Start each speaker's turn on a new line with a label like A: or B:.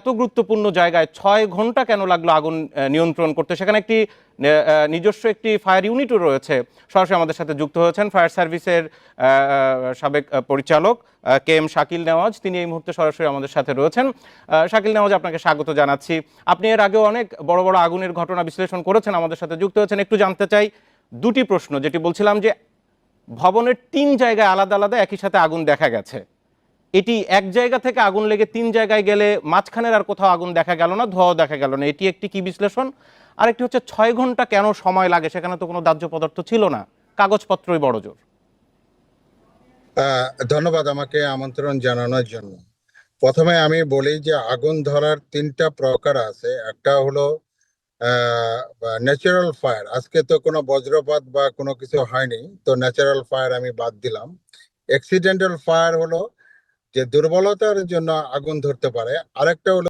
A: এত গুরুত্বপূর্ণ জায়গায় 6 ঘন্টা কেন লাগলো আগুন নিয়ন্ত্রণ করতে? সেখানে একটি নিজস্ব একটি ফায়ার ইউনিটও রয়েছে। সরাসরি আমাদের সাথে যুক্ত হয়েছেন ফায়ার সার্ভিসের সাবেক পরিচালক কে এম শাকিল নেওয়াজ। তিনি এই মুহূর্তে সরাসরি আমাদের সাথে রয়েছেন। শাকিল নেওয়াজ, আপনাকে স্বাগত জানাচ্ছি। আপনি এর আগেও অনেক বড় বড় আগুনের ঘটনা বিশ্লেষণ করেছেন, আমাদের সাথে যুক্ত হয়েছেন। একটু জানতে চাই দুটি প্রশ্ন, যেটি বলছিলাম যে ভবনের 3 জায়গায় আলাদা আলাদা একই সাথে আগুন দেখা গেছে। এটি এক জায়গা থেকে আগুন লেগে 3 জায়গায় গেলে মাঝখানের আর কোথাও আগুন দেখা গেল না, ধোঁয়াও দেখা গেল না, এটি একটি কি বিশ্লেষণ? আরেকটি হচ্ছে 6 ঘন্টা কেন সময় লাগে? সেখানে তো কোনো দাহ্য পদার্থ ছিল না, কাগজপত্রই বড় জোর।
B: ধন্যবাদ আমাকে আমন্ত্রণ জানানোর জন্য। প্রথমে আমি বলি যে আগুন ধরার 3টা প্রকার আছে। একটা হলো ন্যাচারাল ফায়ার। আজকে তো কোনো বজ্রপাত বা কোনো কিছু হয়নি, তো ন্যাচারাল ফায়ার আমি বাদ দিলাম। অ্যাক্সিডেন্টাল ফায়ার হলো যে দুর্বলতার জন্য আগুন ধরতে পারে। আরেকটা হলো